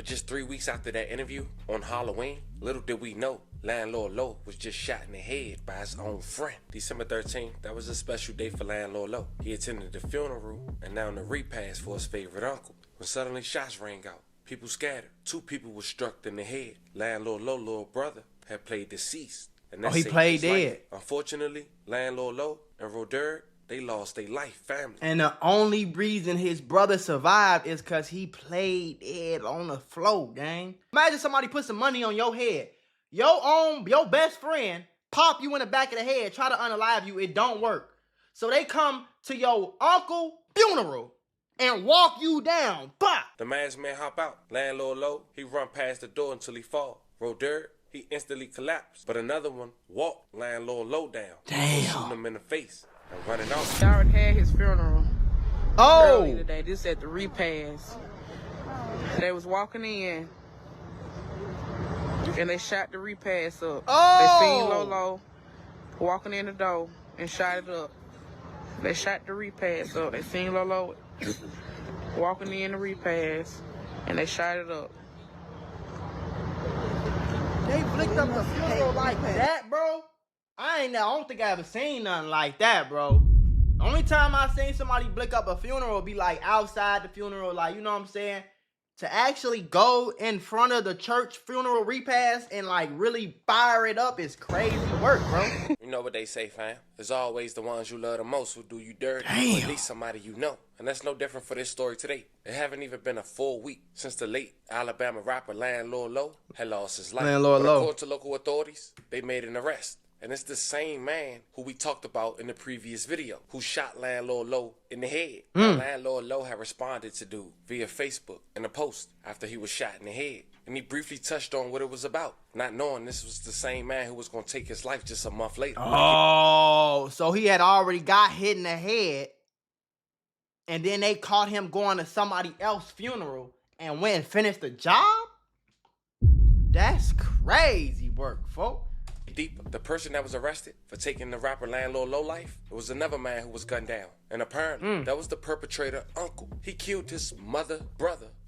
But just 3 weeks after that interview on Halloween, little did we know, Landlord Low was just shot in the head by his own friend. December 13th, that was a special day for Landlord Low. He attended the funeral and now in the repast for his favorite uncle. When suddenly shots rang out, people scattered. 2 people were struck in the head. Landlord Low, little brother, had played deceased. And he played dead. Life. Unfortunately, Landlord Low and Roderick, they lost their life, family. And the only reason his brother survived is because he played dead on the floor, gang. Imagine somebody put some money on your head. Your best friend pop you in the back of the head, try to unalive you, it don't work. So they come to your uncle's funeral and walk you down. Bah! The masked man hop out. Landlord Low, he run past the door until he fall. Roderick, he instantly collapsed. But another one walked Landlord Low down. Damn. Shooting him in the face and running off. Darren had his funeral early Oh! today. This at the repast. They was walking in and they shot the repast up. Oh! They seen Lolo walking in the door and shot it up. They shot the repast up. They seen Lolo walking in the repast and they shot it up. They flicked up the funeral like that, bro? I don't think I ever seen nothing like that, bro. The only time I seen somebody blick up a funeral be like outside the funeral, like, you know what I'm saying? To actually go in front of the church funeral repast and like really fire it up is crazy work, bro. You know what they say, fam? There's always the ones you love the most who do you dirty. Damn. Or at least somebody you know. And that's no different for this story today. It haven't even been a full week since the late Alabama rapper Landlord Low had lost his life. Landlord But Low. according to local authorities, they made an arrest. And it's the same man who we talked about in the previous video, who shot Landlord Low in the head. Now, Landlord Low had responded to dude via Facebook in a post after he was shot in the head. And he briefly touched on what it was about, not knowing this was the same man who was going to take his life just a month later. Oh, so he had already got hit in the head, and then they caught him going to somebody else's funeral and went and finished the job? That's crazy work, folks. Deeper, the person that was arrested for taking the rapper Landlord Low life, it was another man who was gunned down. And apparently, that was the perpetrator uncle. He killed his brother,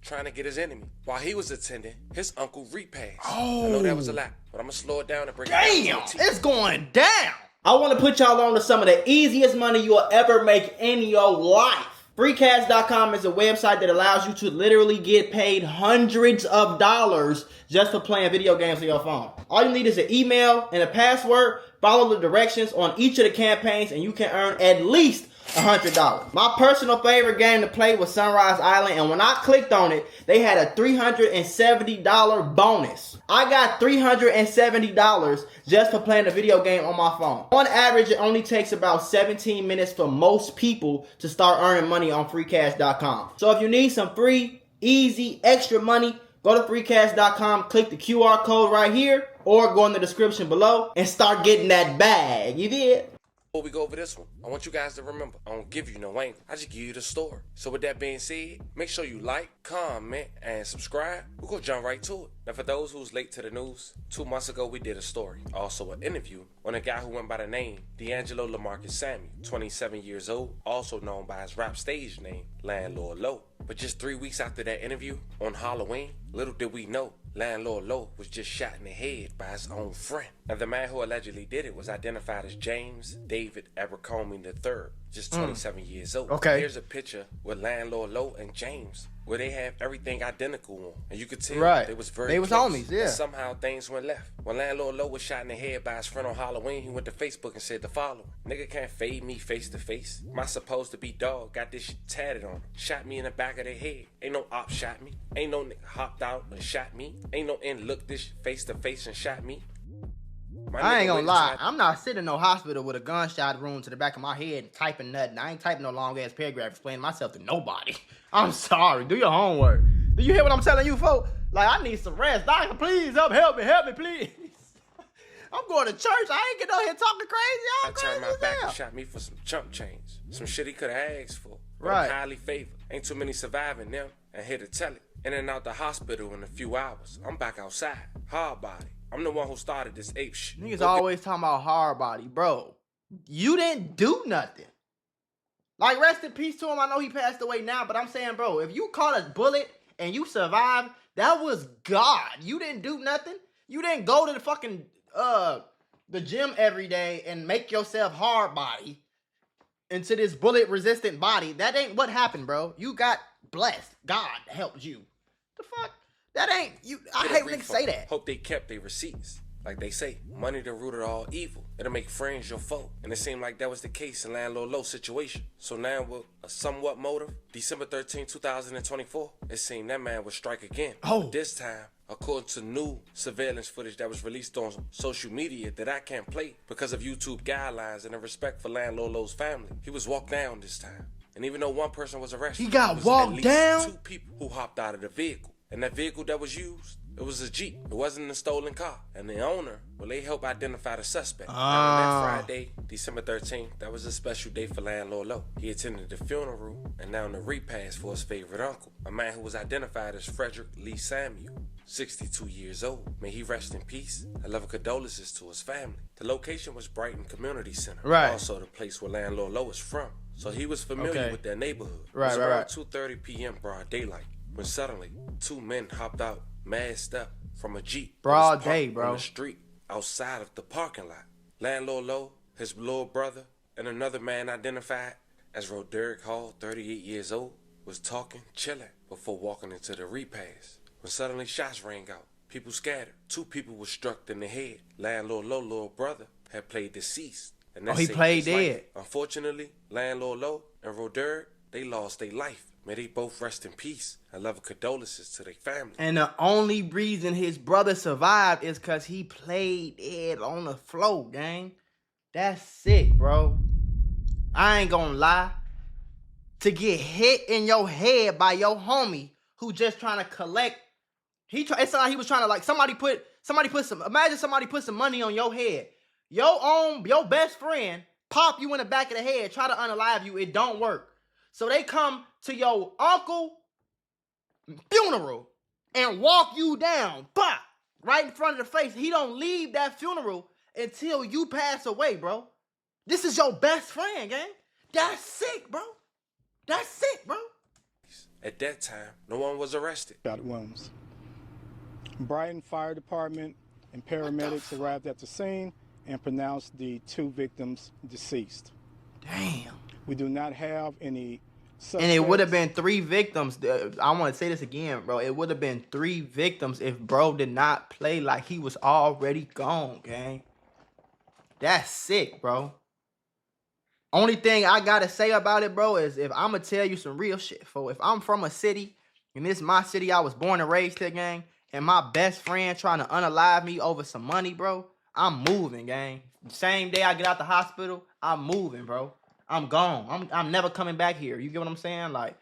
trying to get his enemy. While he was attending his uncle repast. I know that was a lot, but I'm going to slow it down and break it down. Damn, it's going down. I want to put y'all on to some of the easiest money you'll ever make in your life. Freecash.com is a website that allows you to literally get paid hundreds of dollars just for playing video games on your phone. All you need is an email and a password. Follow the directions on each of the campaigns and you can earn at least $100. My personal favorite game to play was Sunrise Island, and when I clicked on it, they had a $370 bonus. I got $370 just for playing the video game on my phone. On average, it only takes about 17 minutes for most people to start earning money on freecash.com. So if you need some free, easy, extra money, go to freecash.com, click the QR code right here, or go in the description below and start getting that bag. You did? Before we go over this one, I want you guys to remember, I don't give you no angle. I just give you the story. So with that being said, make sure you like, comment, and subscribe. We're going to jump right to it. Now for those who's late to the news, 2 months ago we did a story, also an interview, on a guy who went by the name D'Angelo Lamarcus Samuel, 27 years old, also known by his rap stage name, Landlord Low. But just 3 weeks after that interview, on Halloween, little did we know, Landlord Low was just shot in the head by his own friend. Now the man who allegedly did it was identified as James David Abercrombie III, just 27 years old. Okay. Here's a picture with Landlord Low and James, where they have everything identical on. And you could tell they was very close. homies, yeah. And somehow things went left. When Landlord Low was shot in the head by his friend on Halloween, he went to Facebook and said the following: "Nigga can't fade me face to face. My supposed to be dog got this shit tatted on him. Shot me in the back of the head. Ain't no op shot me. Ain't no nigga hopped out and shot me. Ain't no end looked this face to face and shot me." I ain't gonna lie, I'm not sitting in no hospital with a gunshot wound to the back of my head and typing nothing. I ain't typing no long ass paragraph explaining myself to nobody. I'm sorry. Do your homework. Do you hear what I'm telling you, folks? Like, I need some rest. Doctor, please help me, please. I'm going to church. I ain't getting out here talking crazy. I turned my back and shot me for some chump change. Some shit he could have asked for. But Right. I'm highly favored. Ain't too many surviving them. And here to tell it. In and out the hospital in a few hours. I'm back outside. Hard body. I'm the one who started this ape shit. Niggas always talking about hard body, bro. You didn't do nothing. Like, rest in peace to him. I know he passed away now, but I'm saying, bro, if you caught a bullet and you survived, That was God. You didn't do nothing. You didn't go to the fucking the gym every day and make yourself hard body into this bullet resistant body. That ain't what happened, bro. You got blessed. God helped you. The fuck? That ain't you. I hate when they say that. Hope they kept their receipts. Like they say, money the root of all evil. It'll make friends your foe. And it seemed like that was the case in Landlord Low situation. So now with a somewhat motive, December 13, 2024, it seemed that man would strike again. Oh. But this time, according to new surveillance footage that was released on social media that I can't play because of YouTube guidelines and in respect for Landlord Low's family, he was walked down this time. And even though one person was arrested, he got it was walked at least down? 2 people who hopped out of the vehicle. And that vehicle that was used, it was a Jeep. It wasn't a stolen car. And the owner, well, they helped identify the suspect. Now, on that Friday, December 13th, that was a special day for Landlord Low. He attended the funeral and now on the repast for his favorite uncle, a man who was identified as Frederick Lee Samuel, 62 years old. May he rest in peace. I love condolences to his family. The location was Brighton Community Center, right? Also the place where Landlord Low is from. So he was familiar with their neighborhood. Right, it was right, around right. 2:30 p.m. broad daylight when suddenly 2 men hopped out, masked up, from a Jeep. Broad day, bro. On the street outside of the parking lot. Landlord Low, his little brother, and another man identified as Roderick Hall, 38 years old, was talking, chilling, before walking into the repast. When suddenly shots rang out, people scattered. 2 people were struck in the head. Landlord Low, little brother, had played deceased. And that he saved played his life. dead. Unfortunately, Landlord Low and Roderick, they lost their life. May they both rest in peace. I love condolences to their family. And the only reason his brother survived is because he played dead on the floor, gang. That's sick, bro. I ain't gonna lie. To get hit in your head by your homie who just trying to collect. It's like he was trying to, like, somebody put some money on your head. Your best friend pop you in the back of the head, try to unalive you. It don't work. So they come to your uncle funeral and walk you down, pop, right in front of the face. He don't leave that funeral until you pass away, bro. This is your best friend, gang. That's sick, bro. That's sick, bro. At that time, no one was arrested. Got wounds. Brighton Fire Department and paramedics arrived at the scene and pronounced the 2 victims deceased. Damn. We do not have any suspects. And it would have been 3 victims. I want to say this again, bro. It would have been 3 victims if bro did not play like he was already gone, gang. That's sick, bro. Only thing I gotta say about it, bro, is if I'm gonna tell you some real shit, if I'm from a city, and this is my city, I was born and raised here, gang, and my best friend trying to unalive me over some money, bro, I'm moving, gang. Same day I get out the hospital, I'm moving, bro. I'm gone. I'm never coming back here. You get what I'm saying? Like,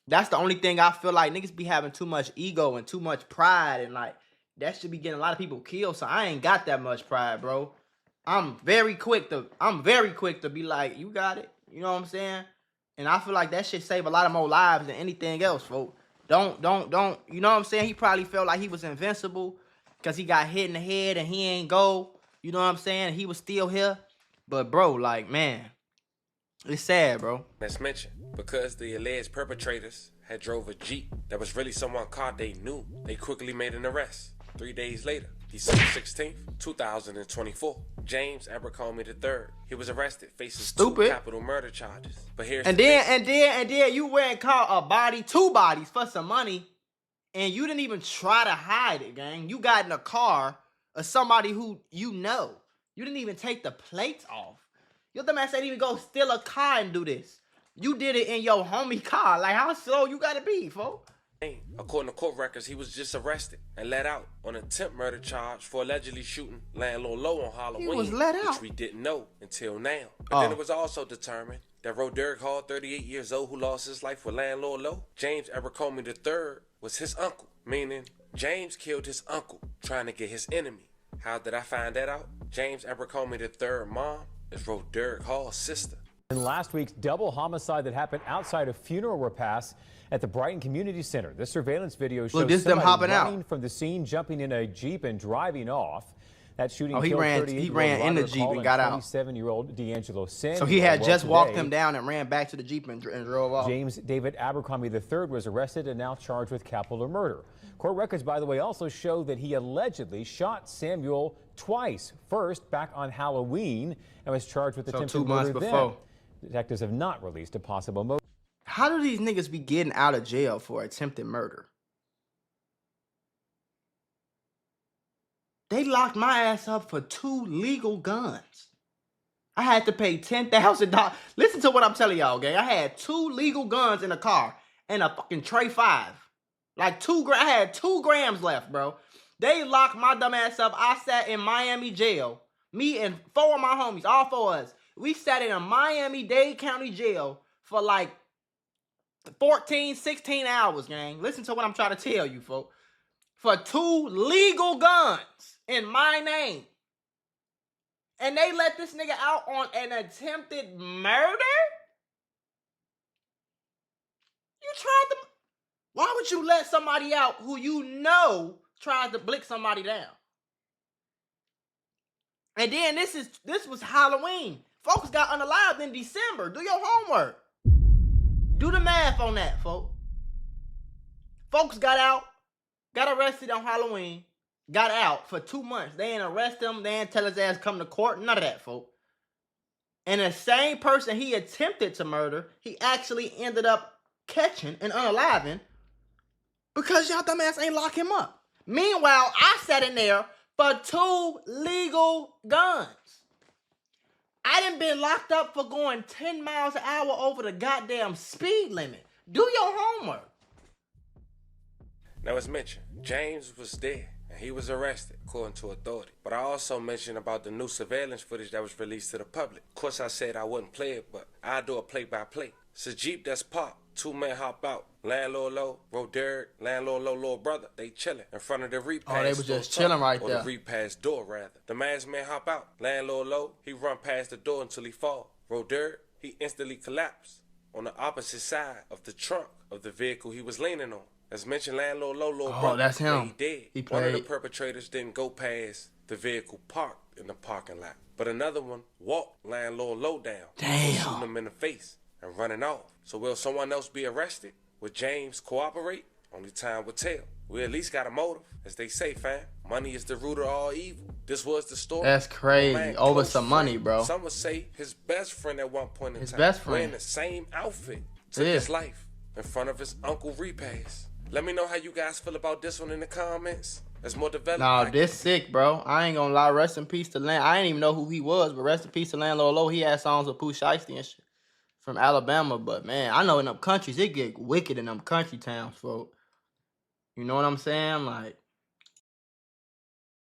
that's the only thing I feel like niggas be having too much ego and too much pride, and like that should be getting a lot of people killed. So I ain't got that much pride, bro. I'm very quick to be like, you got it. You know what I'm saying? And I feel like that shit save a lot of more lives than anything else, folks. Don't. You know what I'm saying? He probably felt like he was invincible because he got hit in the head and he ain't go. You know what I'm saying? He was still here. But bro, like, man, it's sad, bro. As mentioned, because the alleged perpetrators had drove a Jeep that was really someone's car they knew, they quickly made an arrest. 3 days later, December 16th, 2024, James Abercrombie III. He was arrested, facing 2 capital murder charges. But here's and then you went and caught 2 bodies for some money, and you didn't even try to hide it, gang. You got in a car of somebody who you know. You didn't even take the plates off. Your dumb ass ain't even go steal a car and do this. You did it in your homie car. Like, how slow you gotta be, folks? According to court records, he was just arrested and let out on an attempt murder charge for allegedly shooting Landlord Low on Halloween. He was let out, which we didn't know until now. But then it was also determined that Roderick Hall, 38 years old, who lost his life with Landlord Low, James Abercrombie III, was his uncle, meaning James killed his uncle trying to get his enemy. How did I find that out? James Abercrombie III's mom is Roderick Hall's sister. In last week's double homicide that happened outside a funeral repast at the Brighton Community Center. This surveillance video shows somebody running from the scene, jumping in a Jeep and driving off. That shooting he ran in the Jeep and got out. 27-year-old D'Angelo Samuel. So he had just walked him down and ran back to the Jeep and drove off. James David Abercrombie III was arrested and now charged with capital murder. Court records, by the way, also show that he allegedly shot Samuel twice. First, back on Halloween, and was charged with attempted murder 2 months before. then. Detectives have not released a possible motive. How do these niggas be getting out of jail for attempted murder? They locked my ass up for 2 legal guns. I had to pay $10,000. Listen to what I'm telling y'all, gang. I had 2 legal guns in a car and a fucking Tray 5. Like 2 grams. I had 2 grams left, bro. They locked my dumb ass up. I sat in Miami jail. Me and 4 of my homies, all 4 of us. We sat in a Miami-Dade County jail for like 14, 16 hours, gang. Listen to what I'm trying to tell you, folks. For 2 legal guns in my name. And they let this nigga out on an attempted murder? You tried to... Why would you let somebody out who you know tried to blick somebody down? And then this was Halloween. Folks got unalived in December. Do your homework. Do the math on that, folks. Folks got out, got arrested on Halloween, got out for 2 months. They ain't arrest him. They ain't tell his ass come to court. None of that, folks. And the same person he attempted to murder, he actually ended up catching and unaliving because y'all dumbass ain't lock him up. Meanwhile, I sat in there for 2 legal guns. I done been locked up for going 10 miles an hour over the goddamn speed limit. Do your homework. Now, as mentioned, James was there and he was arrested, according to authority. But I also mentioned about the new surveillance footage that was released to the public. Of course, I said I wouldn't play it, but I'll do a play-by-play. It's a Jeep that's parked. 2 men hop out. Landlord Low, Roderick, Landlord Low, little brother, they chilling in front of the repass. Oh, they was just chilling right there. Or the repass door, rather. The masked man hop out. Landlord Low, he run past the door until he fall. Roderick, he instantly collapsed on the opposite side of the trunk of the vehicle he was leaning on. As mentioned, Landlord Low, little brother, that's him. He dead. One of the perpetrators didn't go past the vehicle parked in the parking lot, but another one walked Landlord Low down, shooting him in the face and running off. So will someone else be arrested? Would James cooperate? Only time will tell. We at least got a motive. As they say, fam, money is the root of all evil. This was the story. That's crazy. Over some money, bro. Some would say his best friend at one point in time. Best friend. Wearing the same outfit. Took his life in front of his uncle repass. Let me know how you guys feel about this one in the comments. There's more development. Nah, this sick, bro. I ain't gonna lie. Rest in peace to Land. I didn't even know who he was, but rest in peace to Landlord Low. He had songs with Pooh Shiesty and shit from Alabama. But man, I know in them countries, it get wicked in them country towns, folks. You know what I'm saying? Like,